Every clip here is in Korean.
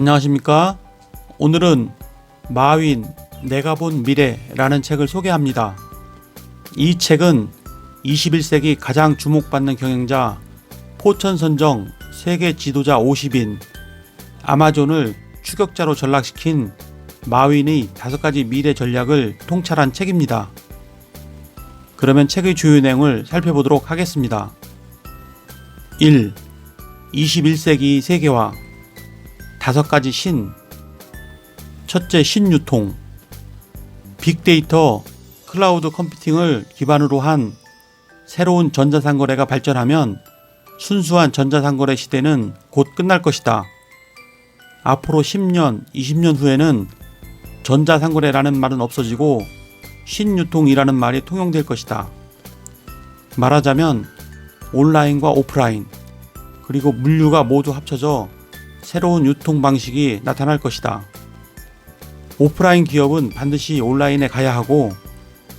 안녕하십니까? 오늘은 마윈 내가 본 미래라는 책을 소개합니다. 이 책은 21세기 가장 주목받는 경영자 포천선정 세계 지도자 50인 아마존을 추격자로 전락시킨 마윈의 5가지 미래 전략을 통찰한 책입니다. 그러면 책의 주요 내용을 살펴보도록 하겠습니다. 1. 21세기 세계화 5가지 신. 첫째, 신유통. 빅데이터, 클라우드 컴퓨팅을 기반으로 한 새로운 전자상거래가 발전하면 순수한 전자상거래 시대는 곧 끝날 것이다. 앞으로 10년, 20년 후에는 전자상거래라는 말은 없어지고 신유통이라는 말이 통용될 것이다. 말하자면 온라인과 오프라인, 그리고 물류가 모두 합쳐져 새로운 유통 방식이 나타날 것이다. 오프라인 기업은 반드시 온라인에 가야 하고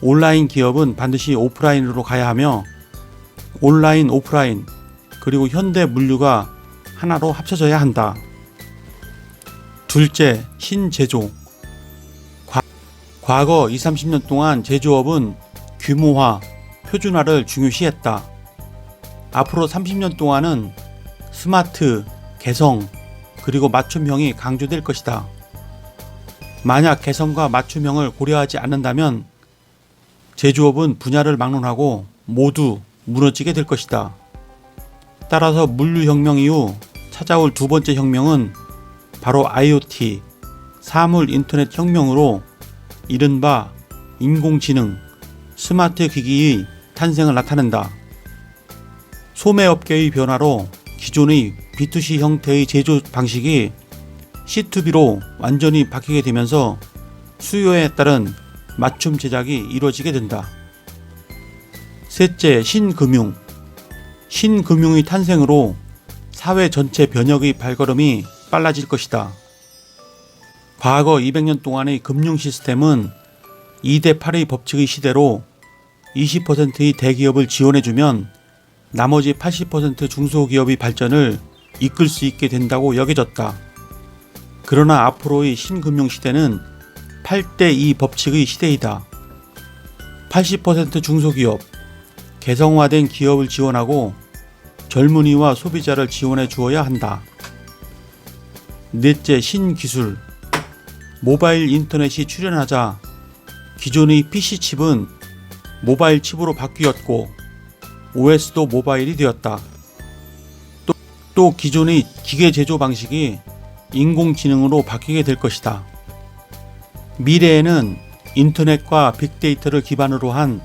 온라인 기업은 반드시 오프라인으로 가야 하며 온라인, 오프라인, 그리고 현대 물류가 하나로 합쳐져야 한다. 둘째, 신제조. 과거 20-30년 동안 제조업은 규모화, 표준화를 중요시했다. 앞으로 30년 동안은 스마트, 개성, 그리고 맞춤형이 강조될 것이다. 만약 개성과 맞춤형을 고려하지 않는다면 제조업은 분야를 막론하고 모두 무너지게 될 것이다. 따라서 물류혁명 이후 찾아올 두 번째 혁명은 바로 IoT, 사물 인터넷 혁명으로 이른바 인공지능, 스마트 기기의 탄생을 나타낸다. 소매업계의 변화로 기존의 B2C 형태의 제조 방식이 C2B로 완전히 바뀌게 되면서 수요에 따른 맞춤 제작이 이루어지게 된다. 셋째, 신금융. 신금융의 탄생으로 사회 전체 변혁의 발걸음이 빨라질 것이다. 과거 200년 동안의 금융 시스템은 2대8의 법칙의 시대로 20%의 대기업을 지원해주면 나머지 80% 중소기업의 발전을 이끌 수 있게 된다고 여겨졌다. 그러나 앞으로의 신금융 시대는 8대2 법칙의 시대이다. 80% 중소기업, 개성화된 기업을 지원하고 젊은이와 소비자를 지원해 주어야 한다. 넷째, 신기술. 모바일 인터넷이 출현하자 기존의 PC칩은 모바일 칩으로 바뀌었고 OS도 모바일이 되었다. 또 기존의 기계 제조 방식이 인공지능으로 바뀌게 될 것이다. 미래에는 인터넷과 빅데이터를 기반으로 한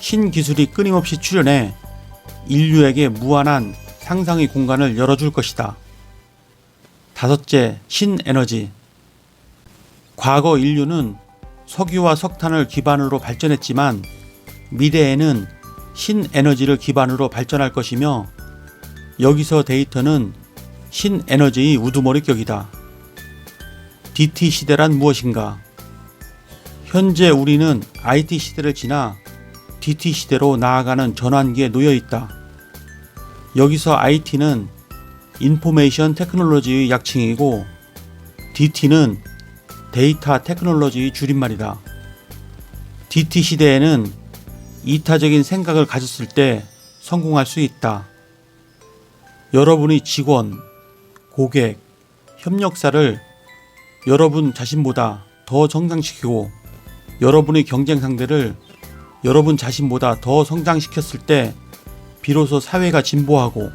신기술이 끊임없이 출현해 인류에게 무한한 상상의 공간을 열어줄 것이다. 다섯째, 신에너지. 과거 인류는 석유와 석탄을 기반으로 발전했지만 미래에는 신에너지를 기반으로 발전할 것이며 여기서 데이터는 신에너지의 우두머리격이다. DT 시대란 무엇인가? 현재 우리는 IT 시대를 지나 DT 시대로 나아가는 전환기에 놓여 있다. 여기서 IT는 인포메이션 테크놀로지의 약칭이고 DT는 데이터 테크놀로지의 줄임말이다. DT 시대에는 이타적인 생각을 가졌을 때 성공할 수 있다. 여러분의 직원, 고객, 협력사를 여러분 자신보다 더 성장시키고 여러분의 경쟁 상대를 여러분 자신보다 더 성장시켰을 때 비로소 사회가 진보하고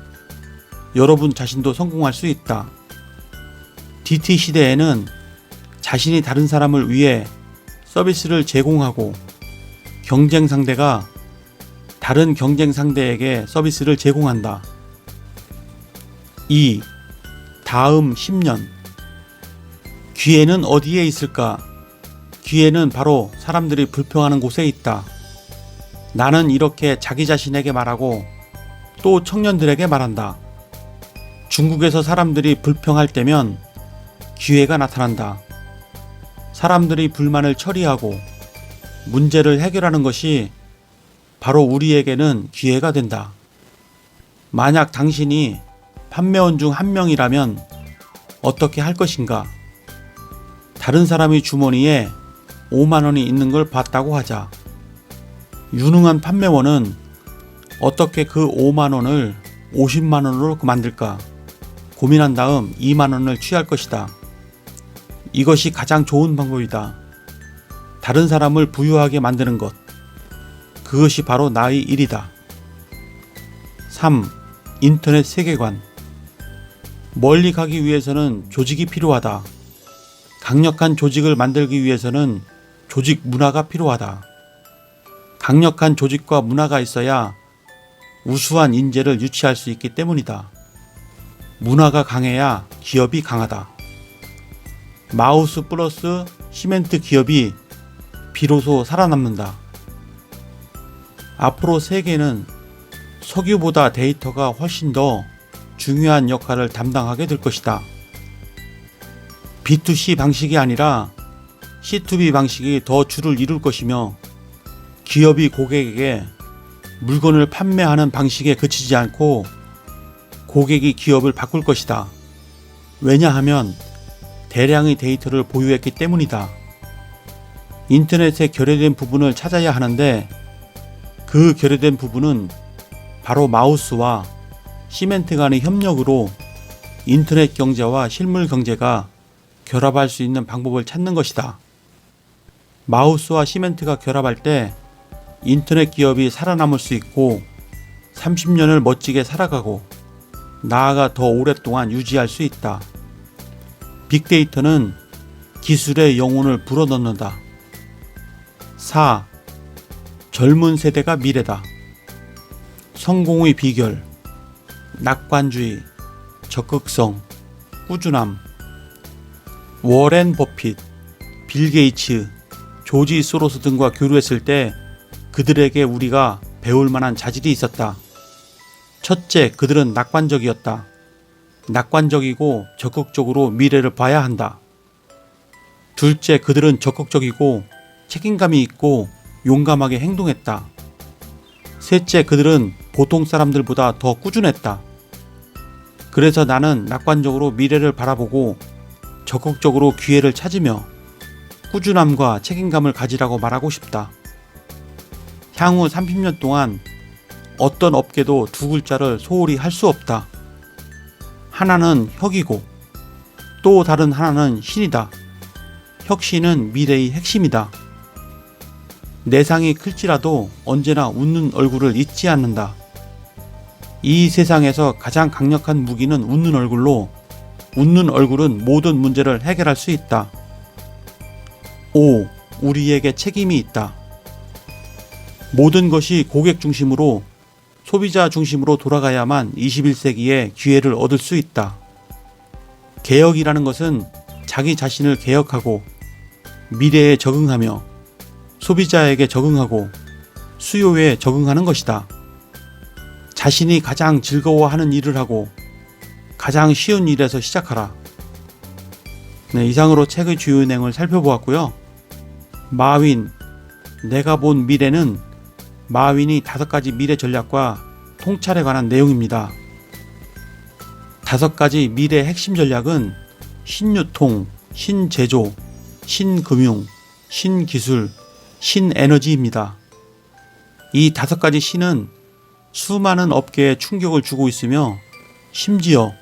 여러분 자신도 성공할 수 있다. DT 시대에는 자신이 다른 사람을 위해 서비스를 제공하고 경쟁 상대가 다른 경쟁 상대에게 서비스를 제공한다. 2. 다음 10년. 기회는 어디에 있을까? 기회는 바로 사람들이 불평하는 곳에 있다. 나는 이렇게 자기 자신에게 말하고 또 청년들에게 말한다. 중국에서 사람들이 불평할 때면 기회가 나타난다. 사람들이 불만을 처리하고 문제를 해결하는 것이 바로 우리에게는 기회가 된다. 만약 당신이 판매원 중 한 명이라면 어떻게 할 것인가? 다른 사람의 주머니에 5만 원이 있는 걸 봤다고 하자. 유능한 판매원은 어떻게 그 5만 원을 50만 원으로 만들까 고민한 다음 2만 원을 취할 것이다. 이것이 가장 좋은 방법이다. 다른 사람을 부유하게 만드는 것. 그것이 바로 나의 일이다. 3. 인터넷 세계관. 멀리 가기 위해서는 조직이 필요하다. 강력한 조직을 만들기 위해서는 조직 문화가 필요하다. 강력한 조직과 문화가 있어야 우수한 인재를 유치할 수 있기 때문이다. 문화가 강해야 기업이 강하다. 마우스 플러스 시멘트 기업이 비로소 살아남는다. 앞으로 세계는 석유보다 데이터가 훨씬 더 중요한 역할을 담당하게 될 것이다. B2C 방식이 아니라 C2B 방식이 더 주를 이룰 것이며 기업이 고객에게 물건을 판매하는 방식에 그치지 않고 고객이 기업을 바꿀 것이다. 왜냐하면 대량의 데이터를 보유했기 때문이다. 인터넷에 결여된 부분을 찾아야 하는데 그 결여된 부분은 바로 마우스와 시멘트 간의 협력으로 인터넷 경제와 실물 경제가 결합할 수 있는 방법을 찾는 것이다. 마우스와 시멘트가 결합할 때 인터넷 기업이 살아남을 수 있고 30년을 멋지게 살아가고 나아가 더 오랫동안 유지할 수 있다. 빅데이터는 기술의 영혼을 불어넣는다. 4. 젊은 세대가 미래다. 성공의 비결. 낙관주의, 적극성, 꾸준함. 워렌 버핏, 빌 게이츠, 조지 소로스 등과 교류했을 때 그들에게 우리가 배울 만한 자질이 있었다. 첫째, 그들은 낙관적이었다. 낙관적이고 적극적으로 미래를 봐야 한다. 둘째, 그들은 적극적이고 책임감이 있고 용감하게 행동했다. 셋째, 그들은 보통 사람들보다 더 꾸준했다. 그래서 나는 낙관적으로 미래를 바라보고 적극적으로 기회를 찾으며 꾸준함과 책임감을 가지라고 말하고 싶다. 향후 30년 동안 어떤 업계도 두 글자를 소홀히 할 수 없다. 하나는 혁이고 또 다른 하나는 신이다. 혁신은 미래의 핵심이다. 내상이 클지라도 언제나 웃는 얼굴을 잊지 않는다. 이 세상에서 가장 강력한 무기는 웃는 얼굴로 웃는 얼굴은 모든 문제를 해결할 수 있다. 5. 우리에게 책임이 있다. 모든 것이 고객 중심으로 소비자 중심으로 돌아가야만 21세기에 기회를 얻을 수 있다. 개혁이라는 것은 자기 자신을 개혁하고 미래에 적응하며 소비자에게 적응하고 수요에 적응하는 것이다. 자신이 가장 즐거워하는 일을 하고 가장 쉬운 일에서 시작하라. 네, 이상으로 책의 주요 내용을 살펴보았고요. 마윈, 내가 본 미래는 마윈이 5가지 미래 전략과 통찰에 관한 내용입니다. 5가지 미래 핵심 전략은 신유통, 신제조, 신금융, 신기술, 신에너지입니다. 이 5가지 신은 수많은 업계에 충격을 주고 있으며 심지어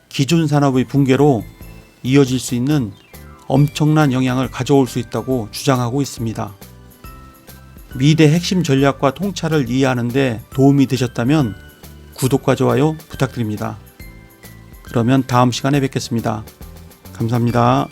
기존 산업의 붕괴로 이어질 수 있는 엄청난 영향을 가져올 수 있다고 주장하고 있습니다. 미래 핵심 전략과 통찰을 이해하는 데 도움이 되셨다면 구독과 좋아요 부탁드립니다. 그러면 다음 시간에 뵙겠습니다. 감사합니다.